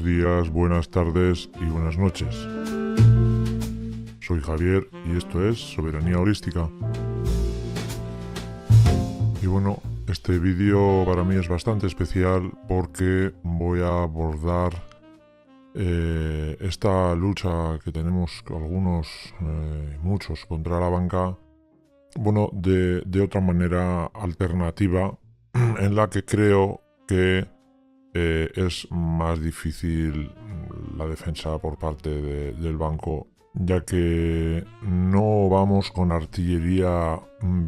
buenos días, buenas tardes y buenas noches. Soy Javier y esto es Soberanía Holística. Y bueno, este vídeo para mí es bastante especial porque voy a abordar esta lucha que tenemos algunos, muchos, contra la banca, bueno, de otra manera alternativa, en la que creo que es más difícil la defensa por parte del banco, ya que no vamos con artillería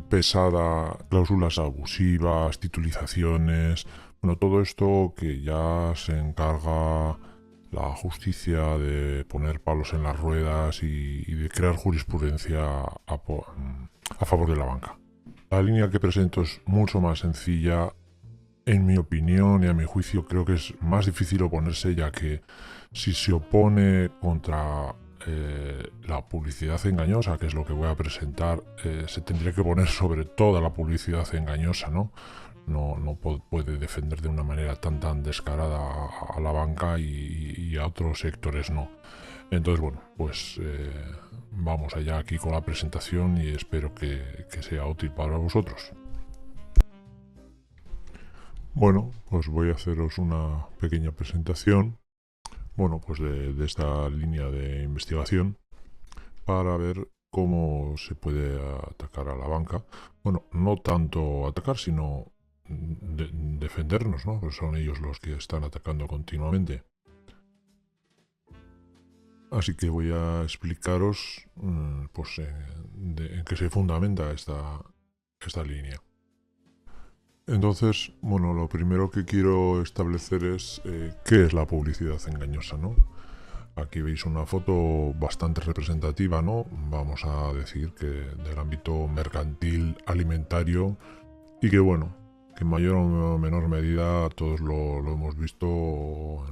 pesada, cláusulas abusivas, titulizaciones, bueno, todo esto que ya se encarga la justicia de poner palos en las ruedas y de crear jurisprudencia a favor de la banca. La línea que presento es mucho más sencilla. En mi opinión y a mi juicio creo que es más difícil oponerse, ya que si se opone contra la publicidad engañosa, que es lo que voy a presentar, se tendría que poner sobre toda la publicidad engañosa, ¿no? No puede defender de una manera tan descarada a la banca y a otros sectores no. Entonces, bueno, pues vamos allá aquí con la presentación y espero que sea útil para vosotros. Bueno, pues voy a haceros una pequeña presentación, bueno, pues de esta línea de investigación para ver cómo se puede atacar a la banca. Bueno, no tanto atacar, sino defendernos, ¿no? Pues son ellos los que están atacando continuamente. Así que voy a explicaros pues, en qué se fundamenta esta línea. Entonces, bueno, lo primero que quiero establecer es qué es la publicidad engañosa, ¿no? Aquí veis una foto bastante representativa, ¿no? Vamos a decir que del ámbito mercantil, alimentario, y que bueno, que en mayor o menor medida todos lo hemos visto o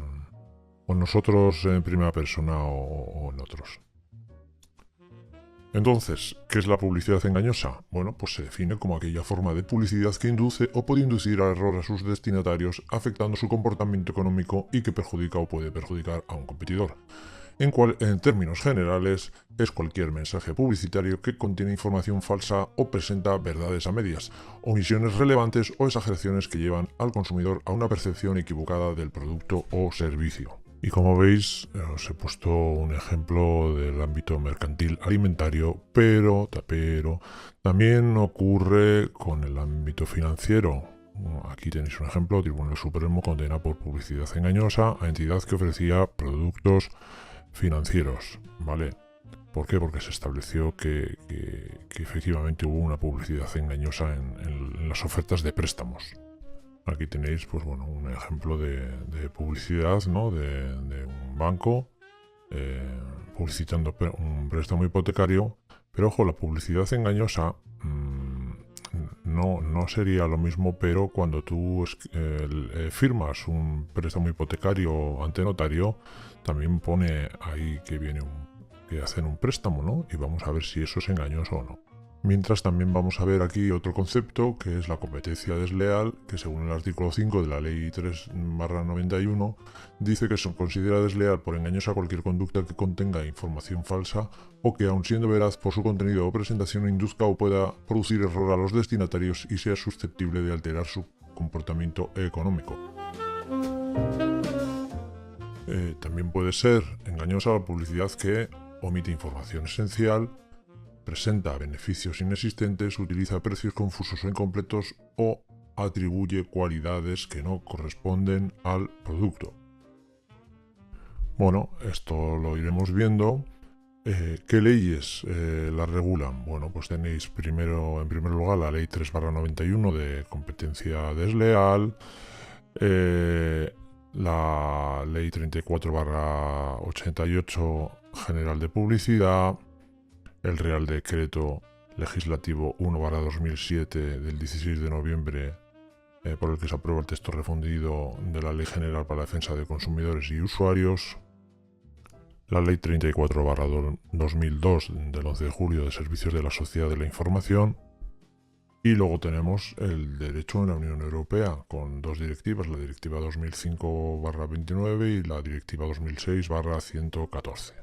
nosotros en primera persona o en otros. Entonces, ¿qué es la publicidad engañosa? Bueno, pues se define como aquella forma de publicidad que induce o puede inducir al error a sus destinatarios, afectando su comportamiento económico y que perjudica o puede perjudicar a un competidor. En términos generales, es cualquier mensaje publicitario que contiene información falsa o presenta verdades a medias, omisiones relevantes o exageraciones que llevan al consumidor a una percepción equivocada del producto o servicio. Y como veis, os he puesto un ejemplo del ámbito mercantil alimentario, pero también ocurre con el ámbito financiero. Aquí tenéis un ejemplo: Tribunal Supremo condena por publicidad engañosa a entidad que ofrecía productos financieros, ¿vale? ¿Por qué? Porque se estableció que efectivamente hubo una publicidad engañosa en las ofertas de préstamos. Aquí tenéis, pues bueno, un ejemplo de publicidad, ¿no? de un banco publicitando un préstamo hipotecario, pero ojo, la publicidad engañosa no sería lo mismo, pero cuando tú firmas un préstamo hipotecario ante notario, también pone ahí que hacen un préstamo, ¿no? Y vamos a ver si eso es engañoso o no. Mientras también vamos a ver aquí otro concepto, que es la competencia desleal, que según el artículo 5 de la ley 3/91 dice que se considera desleal por engañosa cualquier conducta que contenga información falsa o que, aun siendo veraz por su contenido o presentación, induzca o pueda producir error a los destinatarios y sea susceptible de alterar su comportamiento económico. También puede ser engañosa la publicidad que omite información esencial, presenta beneficios inexistentes, utiliza precios confusos o incompletos o atribuye cualidades que no corresponden al producto. Bueno, esto lo iremos viendo. ¿Qué leyes la regulan? Bueno, pues tenéis en primer lugar la ley 3/91 de competencia desleal, la ley 34/88 general de publicidad, el Real Decreto Legislativo 1/2007 del 16 de noviembre, por el que se aprueba el texto refundido de la Ley General para la Defensa de Consumidores y Usuarios, la Ley 34/2002 del 11 de julio de Servicios de la Sociedad de la Información, Y luego tenemos el derecho en la Unión Europea, con dos directivas, la Directiva 2005/29 y la Directiva 2006/114.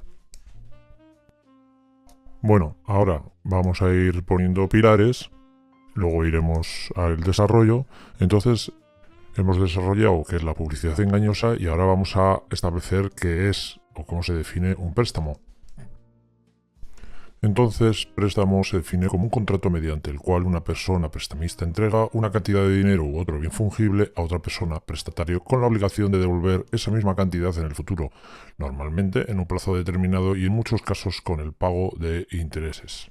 Bueno, ahora vamos a ir poniendo pilares, luego iremos al desarrollo. Entonces, hemos desarrollado qué es la publicidad engañosa y ahora vamos a establecer qué es o cómo se define un préstamo. Entonces, préstamo se define como un contrato mediante el cual una persona prestamista entrega una cantidad de dinero u otro bien fungible a otra persona prestatario con la obligación de devolver esa misma cantidad en el futuro, normalmente en un plazo determinado y en muchos casos con el pago de intereses.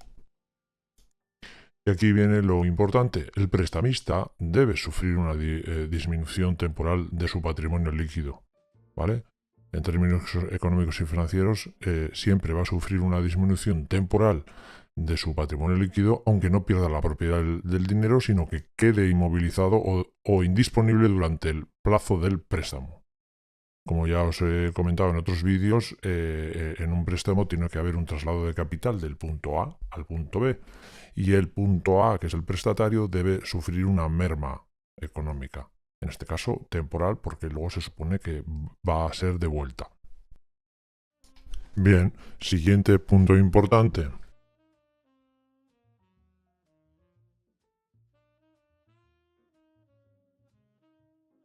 Y aquí viene lo importante, el prestamista debe sufrir una disminución temporal de su patrimonio líquido, ¿vale? En términos económicos y financieros, siempre va a sufrir una disminución temporal de su patrimonio líquido, aunque no pierda la propiedad del dinero, sino que quede inmovilizado o indisponible durante el plazo del préstamo. Como ya os he comentado en otros vídeos, en un préstamo tiene que haber un traslado de capital del punto A al punto B, y el punto A, que es el prestatario, debe sufrir una merma económica. En este caso, temporal, porque luego se supone que va a ser de vuelta. Bien, siguiente punto importante.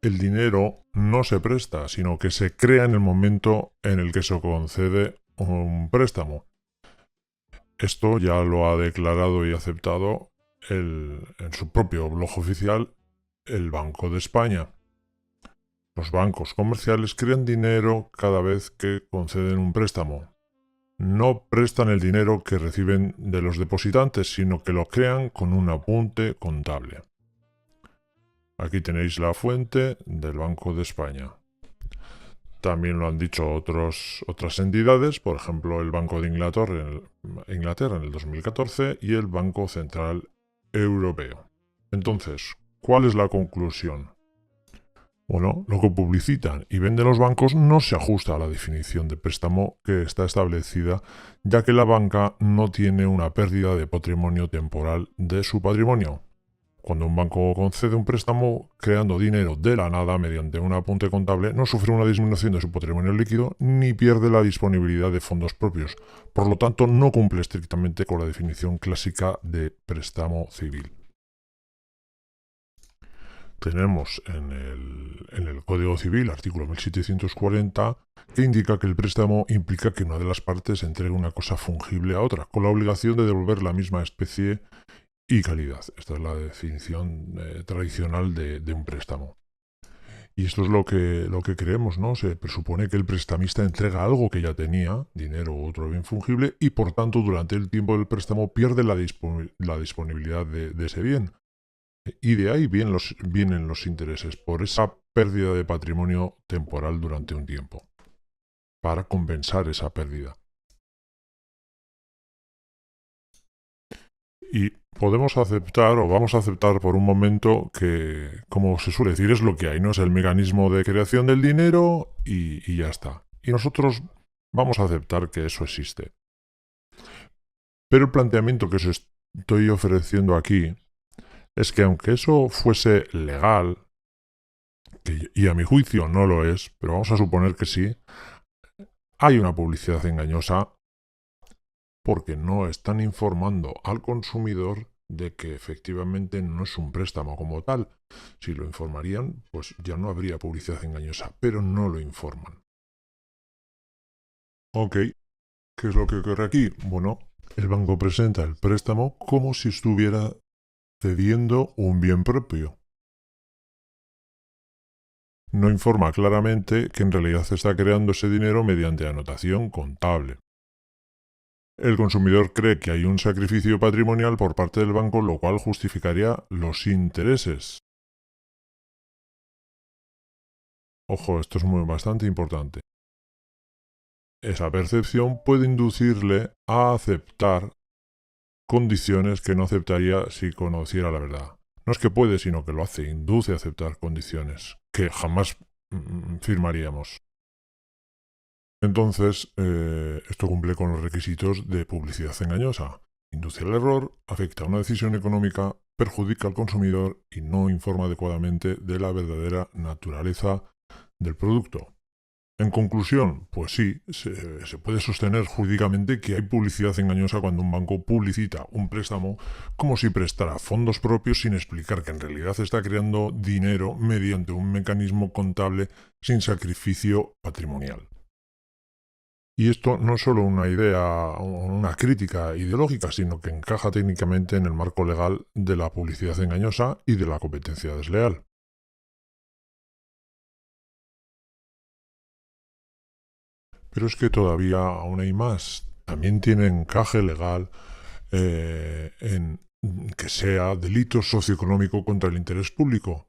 El dinero no se presta, sino que se crea en el momento en el que se concede un préstamo. Esto ya lo ha declarado y aceptado en su propio blog oficial el Banco de España. Los bancos comerciales crean dinero cada vez que conceden un préstamo. No prestan el dinero que reciben de los depositantes, sino que lo crean con un apunte contable. Aquí tenéis la fuente del Banco de España. También lo han dicho otras entidades, por ejemplo el Banco de Inglaterra en el 2014 y el Banco Central Europeo. Entonces, ¿cuál es la conclusión? Bueno, lo que publicitan y venden los bancos no se ajusta a la definición de préstamo que está establecida, ya que la banca no tiene una pérdida de patrimonio temporal de su patrimonio. Cuando un banco concede un préstamo creando dinero de la nada mediante un apunte contable, no sufre una disminución de su patrimonio líquido ni pierde la disponibilidad de fondos propios. Por lo tanto, no cumple estrictamente con la definición clásica de préstamo civil. Tenemos en el Código Civil, artículo 1740, que indica que el préstamo implica que una de las partes entregue una cosa fungible a otra, con la obligación de devolver la misma especie y calidad. Esta es la definición tradicional de un préstamo. Y esto es lo que creemos, ¿no? Se presupone que el prestamista entrega algo que ya tenía, dinero u otro bien fungible, y por tanto durante el tiempo del préstamo pierde la disponibilidad de ese bien. Y de ahí vienen los intereses, por esa pérdida de patrimonio temporal durante un tiempo, para compensar esa pérdida. Y podemos aceptar o vamos a aceptar por un momento que, como se suele decir, es lo que hay, ¿no? Es el mecanismo de creación del dinero y ya está. Y nosotros vamos a aceptar que eso existe. Pero el planteamiento que os estoy ofreciendo aquí es que aunque eso fuese legal, y a mi juicio no lo es, pero vamos a suponer que sí, hay una publicidad engañosa porque no están informando al consumidor de que efectivamente no es un préstamo como tal. Si lo informarían, pues ya no habría publicidad engañosa, pero no lo informan. Ok, ¿qué es lo que ocurre aquí? Bueno, el banco presenta el préstamo como si estuviera cediendo un bien propio. No informa claramente que en realidad se está creando ese dinero mediante anotación contable. El consumidor cree que hay un sacrificio patrimonial por parte del banco, lo cual justificaría los intereses. Ojo, esto es bastante importante. Esa percepción puede inducirle a aceptar condiciones que no aceptaría si conociera la verdad. No es que puede, sino que lo hace, induce a aceptar condiciones que jamás firmaríamos. Entonces, esto cumple con los requisitos de publicidad engañosa. Induce al error, afecta a una decisión económica perjudica al consumidor y no informa adecuadamente de la verdadera naturaleza del producto. En conclusión, pues sí, se puede sostener jurídicamente que hay publicidad engañosa cuando un banco publicita un préstamo como si prestara fondos propios sin explicar que en realidad está creando dinero mediante un mecanismo contable sin sacrificio patrimonial. Y esto no es solo una idea o una crítica ideológica, sino que encaja técnicamente en el marco legal de la publicidad engañosa y de la competencia desleal. Pero es que todavía aún hay más. También tiene encaje legal en que sea delito socioeconómico contra el interés público,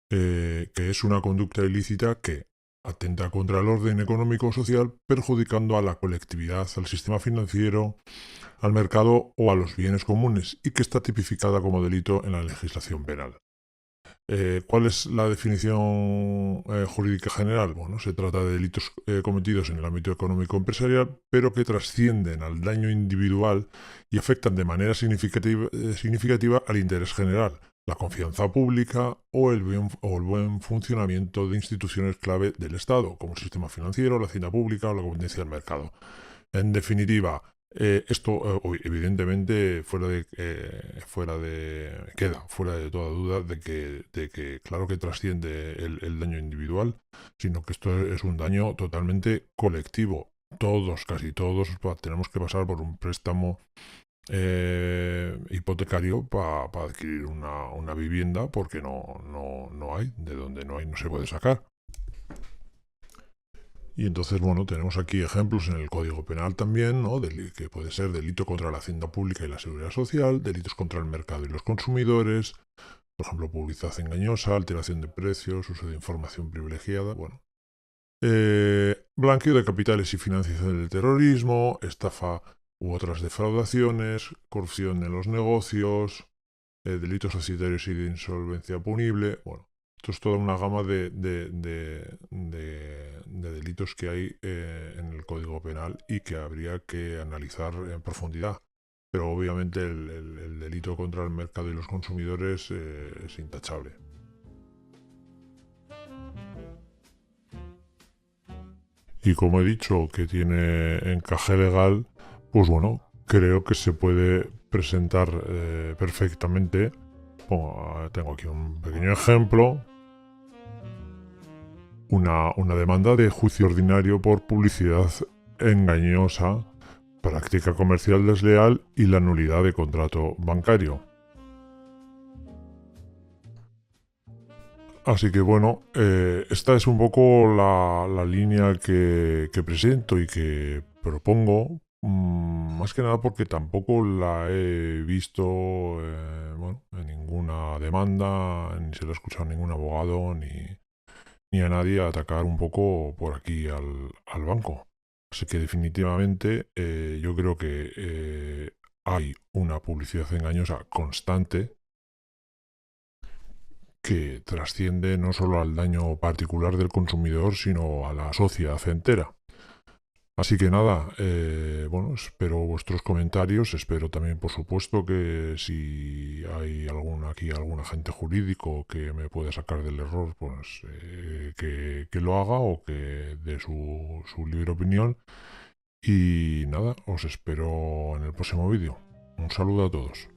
que es una conducta ilícita que atenta contra el orden económico o social, perjudicando a la colectividad, al sistema financiero, al mercado o a los bienes comunes, y que está tipificada como delito en la legislación penal. ¿Cuál es la definición jurídica general? Bueno, se trata de delitos cometidos en el ámbito económico empresarial, pero que trascienden al daño individual y afectan de manera significativa al interés general, la confianza pública o el buen funcionamiento de instituciones clave del Estado, como el sistema financiero, la hacienda pública o la competencia del mercado. En definitiva, esto evidentemente queda fuera de toda duda de que claro que trasciende el daño individual, sino que esto es un daño totalmente colectivo. Todos, casi todos, tenemos que pasar por un préstamo hipotecario para adquirir una vivienda, porque no hay, de donde no hay no se puede sacar. Y entonces, bueno, tenemos aquí ejemplos en el Código Penal también, ¿no? Que puede ser delito contra la hacienda pública y la seguridad social, delitos contra el mercado y los consumidores, por ejemplo, publicidad engañosa, alteración de precios, uso de información privilegiada, bueno. Blanqueo de capitales y financiación del terrorismo, estafa u otras defraudaciones, corrupción en los negocios, delitos societarios y de insolvencia punible, bueno. Esto es toda una gama de delitos que hay en el Código Penal y que habría que analizar en profundidad. Pero obviamente el delito contra el mercado y los consumidores es intachable. Y como he dicho que tiene encaje legal, pues bueno, creo que se puede presentar perfectamente. Tengo aquí un pequeño ejemplo. Una demanda de juicio ordinario por publicidad engañosa, práctica comercial desleal y la nulidad de contrato bancario. Así que bueno, esta es un poco la línea que presento y que propongo, más que nada porque tampoco la he visto bueno, en ninguna demanda, ni se la he escuchado a ningún abogado, ni a nadie atacar un poco por aquí al banco. Así que definitivamente yo creo que hay una publicidad engañosa constante que trasciende no solo al daño particular del consumidor, sino a la sociedad entera. Así que nada, bueno, espero vuestros comentarios, espero también, por supuesto, que si hay algún agente jurídico que me pueda sacar del error, pues que lo haga o que dé su libre opinión. Y nada, os espero en el próximo vídeo. Un saludo a todos.